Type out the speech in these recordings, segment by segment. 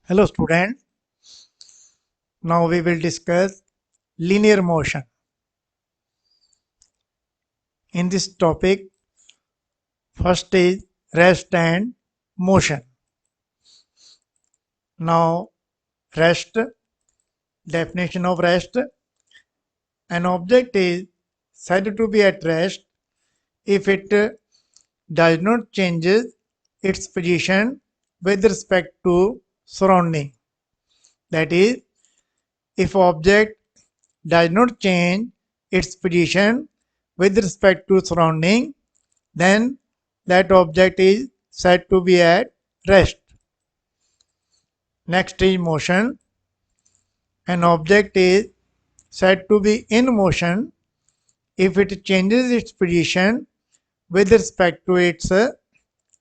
Hello student. Now we will discuss linear motion. In this topic, first is rest and motion. Now rest, definition of rest. An object is said to be at rest if it does not change its position with respect to surrounding. That is, if object does not change its position with respect to surrounding, then that object is said to be at rest. Next is motion. An object is said to be in motion if it changes its position with respect to its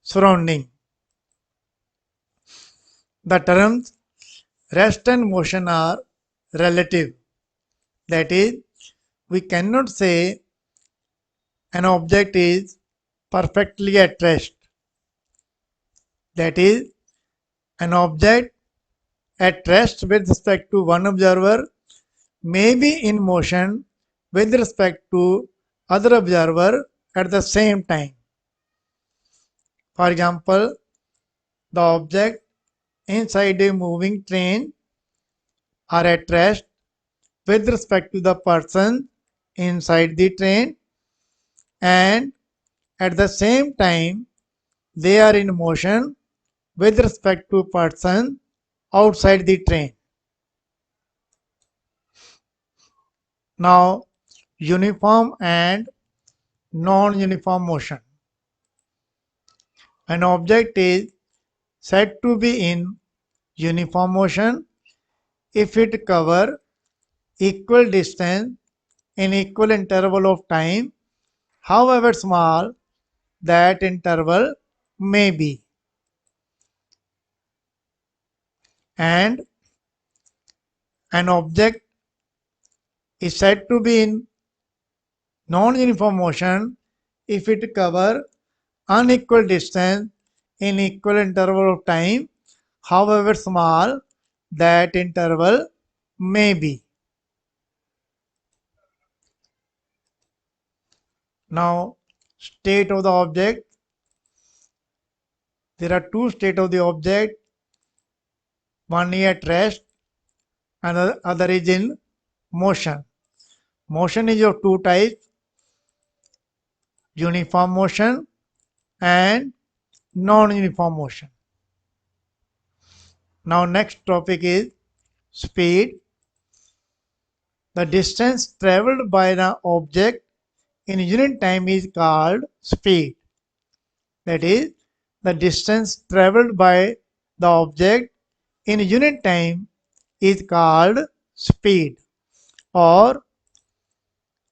surrounding. The terms rest and motion are relative. That is, we cannot say an object is perfectly at rest. That is, an object at rest with respect to one observer may be in motion with respect to other observer at the same time. For example, the object inside a moving train are at rest with respect to the person inside the train, and at the same time they are in motion with respect to person outside the train. Now, uniform and non-uniform motion. An object is said to be in uniform motion if it covers equal distance in equal interval of time, however small that interval may be. And an object is said to be in non-uniform motion if it covers unequal distance in equal interval of time, however small that interval may be. Now, state of the object. There are two states of the object. One is at rest and the other is in motion. Motion is of two types: uniform motion and non-uniform motion. Now next topic is speed. The distance traveled by the object in unit time is called speed. That is, the distance traveled by the object in unit time is called speed, or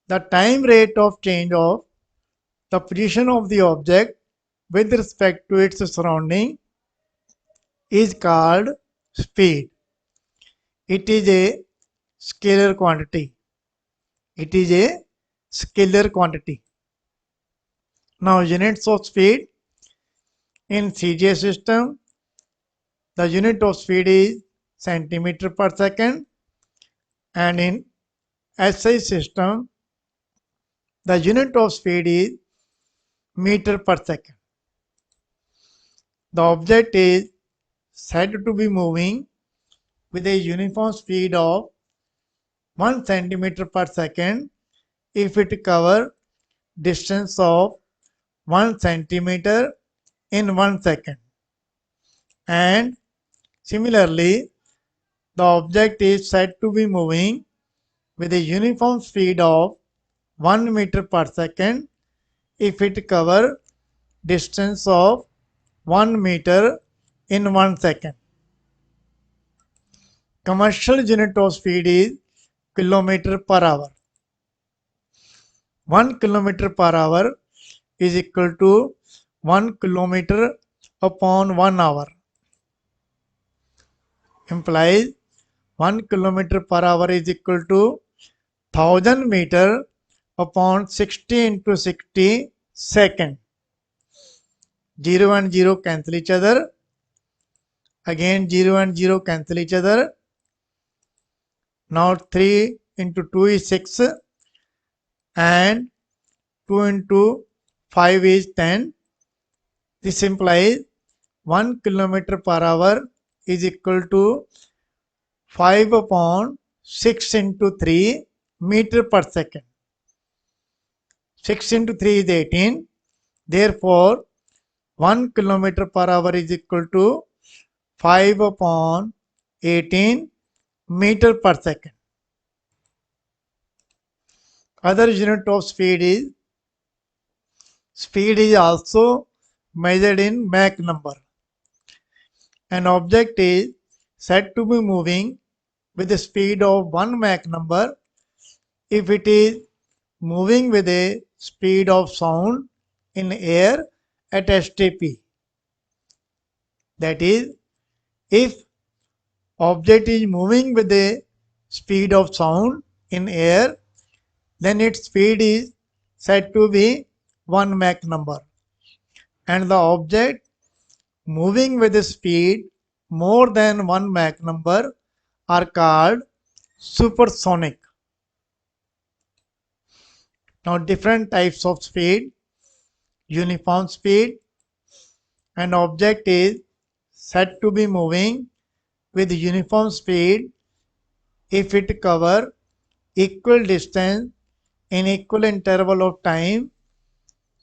the time rate of change of the position of the object with respect to its surrounding is called speed. It is a scalar quantity. It is a scalar quantity. Now, units of speed in CGS system, the unit of speed is centimeter per second, and in SI system, the unit of speed is meter per second. The object is said to be moving with a uniform speed of 1 centimeter per second if it covers distance of 1 centimeter in 1 second. And similarly, the object is said to be moving with a uniform speed of 1 meter per second if it covers distance of 1 meter in 1 second. Commercial unit of speed is kilometer per hour. 1 kilometer per hour is equal to 1 kilometer upon 1 hour. Implies 1 kilometer per hour is equal to 1000 meter upon 60 into 60 second. 0 and 0 cancel each other. Again 0 and 0 cancel each other. Now 3 into 2 is 6 and 2 into 5 is 10. This implies 1 kilometer per hour is equal to 5 upon 6 into 3 meter per second. 6 into 3 is 18. Therefore, 1 kilometer per hour is equal to 5 upon 18 meter per second. Other unit of speed is also measured in Mach number. An object is said to be moving with the speed of 1 Mach number if it is moving with a speed of sound in air at STP. That is, if object is moving with the speed of sound in air, then its speed is said to be 1 Mach number. And the object moving with a speed more than 1 Mach number are called supersonic. Now different types of speed. Uniform speed. An object is said to be moving with uniform speed if it covers equal distance in equal interval of time,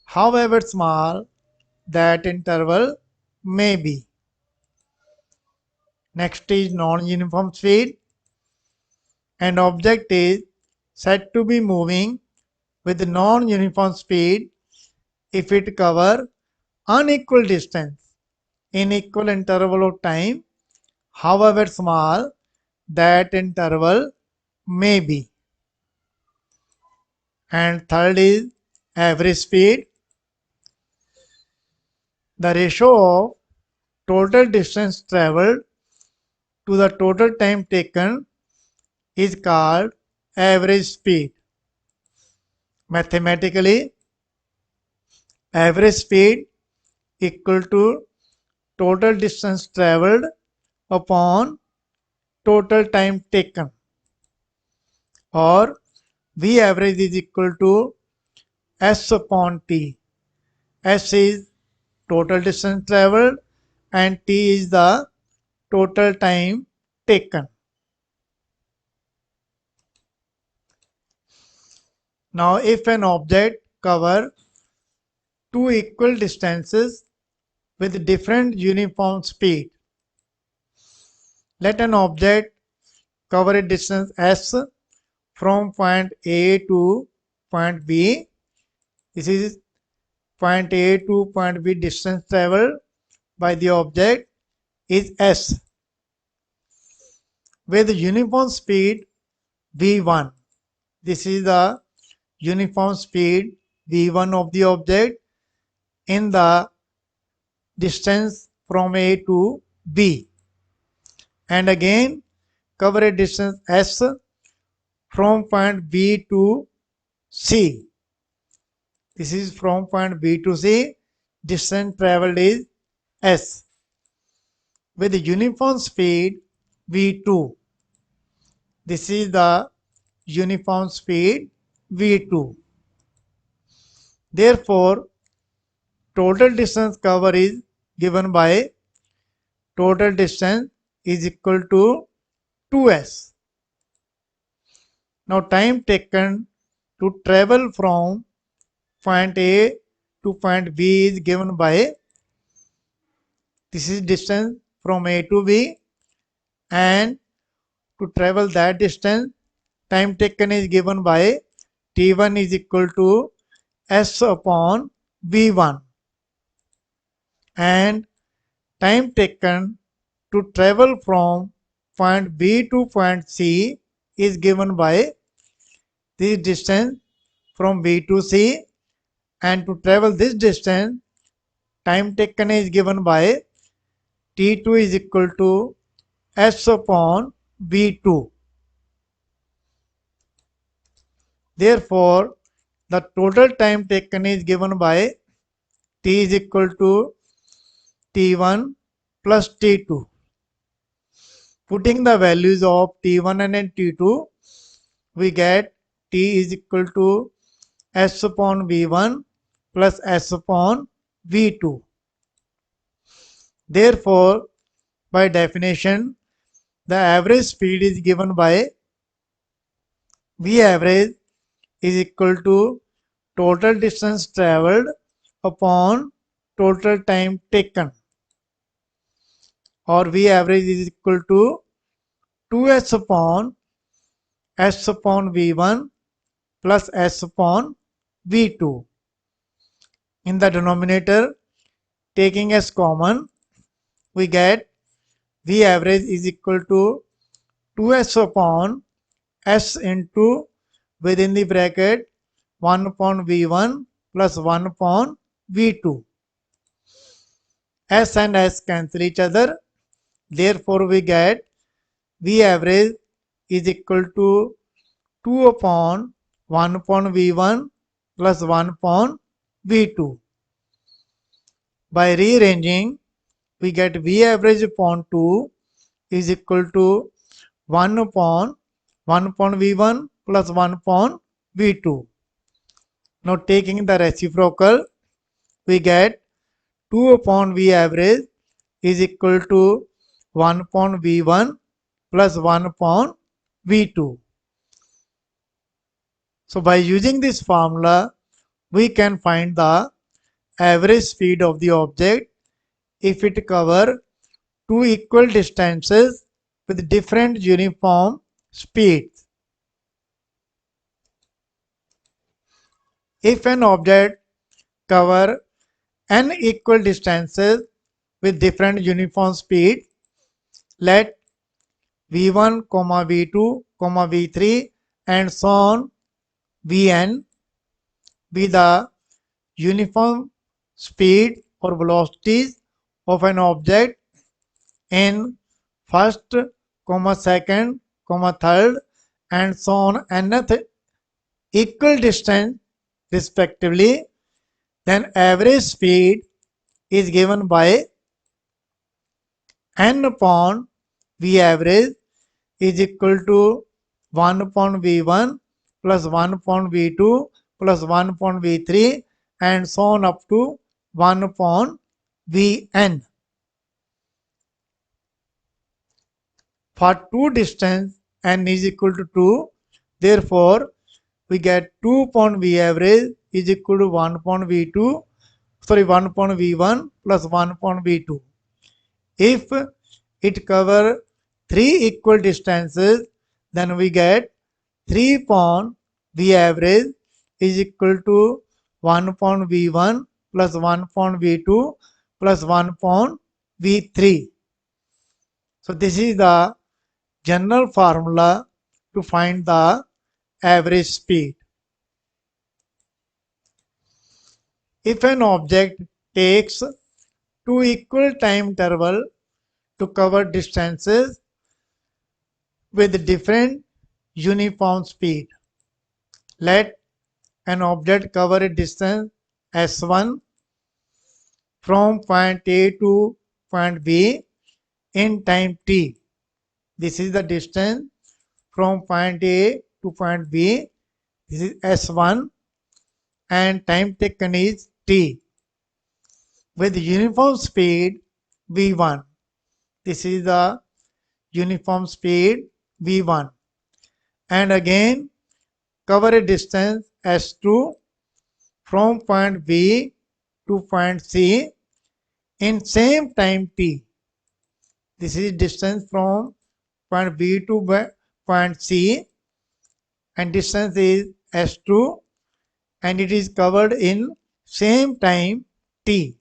however small that interval may be. Next is non-uniform speed. An object is said to be moving with non-uniform speed if it covers unequal distance in equal interval of time, however small that interval may be. And third is average speed. The ratio of total distance traveled to the total time taken is called average speed. Mathematically, average speed equal to total distance traveled upon total time taken, or V average is equal to S upon T. S is total distance traveled and T is the total time taken. Now if an object covers two equal distances with different uniform speed, let an object cover a distance S from point A to point B. This is point A to point B distance traveled by the object is S with uniform speed V1. This is the uniform speed V1 of the object in the distance from A to B. And again cover a distance S from point B to C. This is from point B to C. Distance traveled is S with uniform speed V2. This is the uniform speed V2. Therefore, total distance cover is given by total distance is equal to 2S. Now time taken to travel from point A to point B is given by, this is distance from A to B, and to travel that distance time taken is given by T1 is equal to S upon V1, and time taken to travel from point B to point C is given by this distance from B to C, and to travel this distance time taken is given by T2 is equal to S upon V2. Therefore, the total time taken is given by T is equal to T1 plus T2. Putting the values of t1 and t2, we get t is equal to s upon v1 plus s upon v2. Therefore, by definition, the average speed is given by v average is equal to total distance traveled upon total time taken, or v average is equal to 2s upon v1 plus s upon v2. In the denominator, taking s common, we get v average is equal to 2s upon s into within the bracket 1 upon v1 plus 1 upon v2. S and s cancel each other. Therefore, we get v average is equal to 2 upon 1 upon v1 plus 1 upon v2. By rearranging, we get v average upon 2 is equal to 1 upon v1 plus 1 upon v2. Now taking the reciprocal, we get 2 upon v average is equal to 1 upon v1 plus 1 upon v2. So by using this formula, we can find the average speed of the object if it covers two equal distances with different uniform speeds. If an object covers n equal distances with different uniform speed, let v1, v2, v3 and so on vn be the uniform speed or velocities of an object in first, second, third and so on nth equal distance respectively, then average speed is given by n upon v average is equal to 1 upon v1 plus 1 upon v2 plus 1 upon v3 and so on up to 1 upon vn. For two distance n is equal to 2, therefore we get 2 upon v average is equal to 1 upon v2, 1 upon v1 plus 1 upon v2. If it covers three equal distances, then we get 3 upon v average is equal to 1 upon v1 plus 1 upon v2 plus 1 upon v3. So this is the general formula to find the average speed. If an object takes two equal time intervals to cover distances with different uniform speed, let an object cover a distance s1 from point A to point B in time t. This is the distance from point A to point B. This is s1 and time taken is t with uniform speed v1. This is the uniform speed v1, and again cover a distance s2 from point B to point C in same time t. This is distance from point B to point C and distance is s2 and it is covered in same time t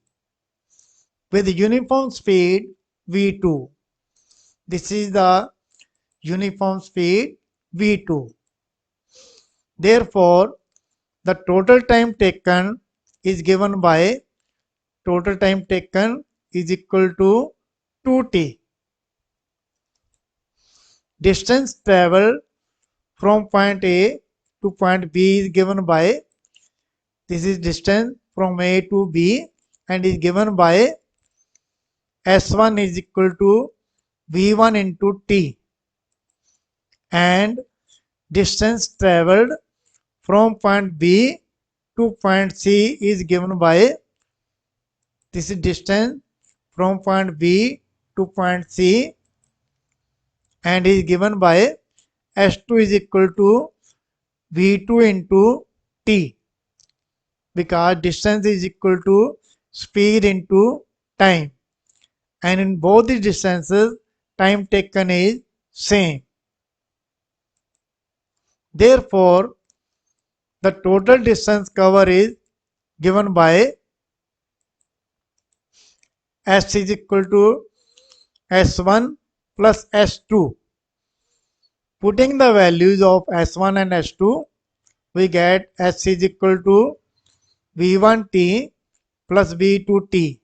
with uniform speed v2. This is the uniform speed v2. Therefore, the total time taken is given by total time taken is equal to 2t. Distance traveled from point A to point B is given by, this is distance from A to B and is given by s1 is equal to v1 into t, and distance traveled from point B to point C is given by, this is distance from point B to point C, and is given by S2 is equal to V2 into T, because distance is equal to speed into time, and in both the distances time taken is same. Therefore, the total distance covered is given by S is equal to S1 plus S2. Putting the values of S1 and S2, we get S is equal to V1t plus V2t.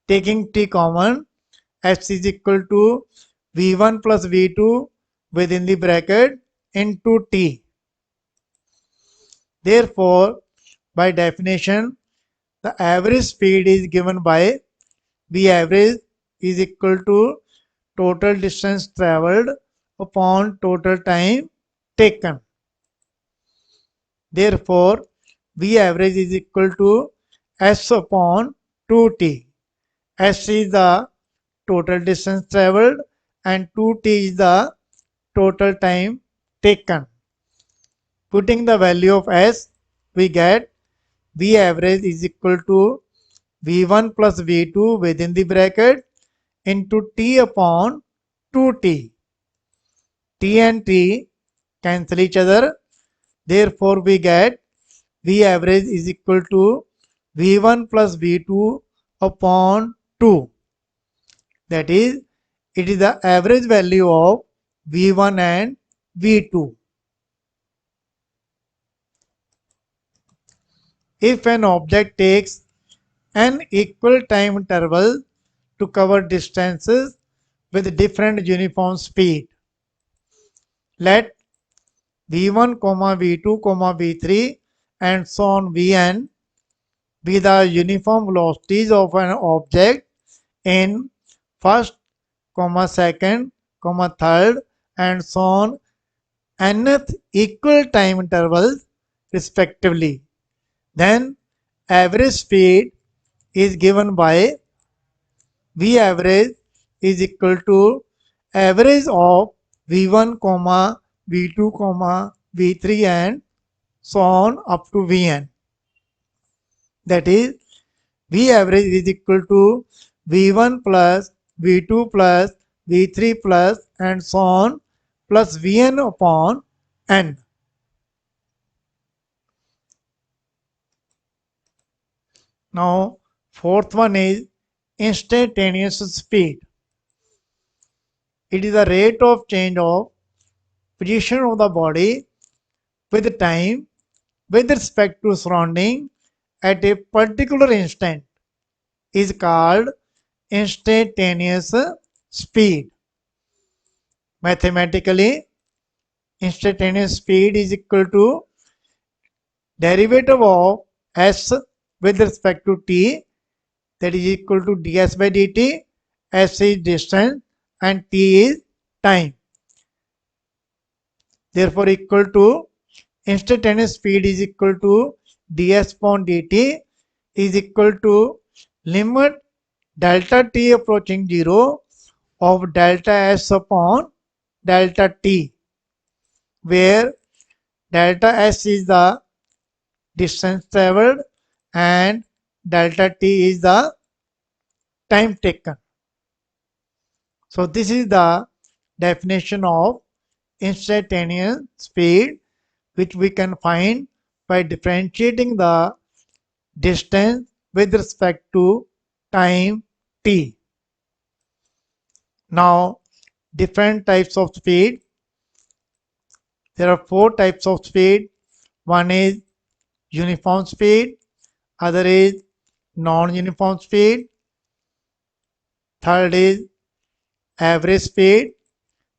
Taking t common, S is equal to V1 plus V2 within the bracket into t. Therefore, by definition, the average speed is given by V average is equal to total distance traveled upon total time taken. Therefore, V average is equal to S upon 2t. S is the total distance traveled and 2t is the total time taken. Putting the value of S, we get V average is equal to V1 plus V2 within the bracket into T upon 2T. T and T cancel each other. Therefore, we get V average is equal to V1 plus V2 upon 2. That is, it is the average value of V1 and V2. If an object takes an equal time interval to cover distances with different uniform speed, let v1, v2, v3 and so on vn be the uniform velocities of an object in first, second, third and so on nth equal time intervals respectively. Then average speed is given by V average is equal to average of V1, V2, V3 and so on up to Vn. That is, V average is equal to V1 plus V2 plus V3 plus and so on plus Vn upon n. Now, fourth one is instantaneous speed. It is the rate of change of position of the body with time with respect to surrounding at a particular instant is called instantaneous speed. Mathematically, instantaneous speed is equal to derivative of s with respect to t, that is equal to ds by dt. S is distance and t is time. Therefore, equal to instantaneous speed is equal to ds upon dt is equal to limit delta t approaching 0 of delta s upon delta t, where delta s is the distance traveled and delta t is the time taken. So this is the definition of instantaneous speed, which we can find by differentiating the distance with respect to time t. Now, different types of speed. There are four types of speed. One is uniform speed, other is non-uniform speed, third is average speed,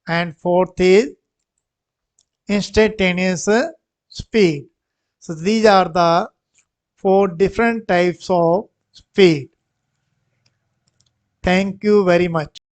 and fourth is instantaneous speed. So these are the four different types of speed. Thank you very much.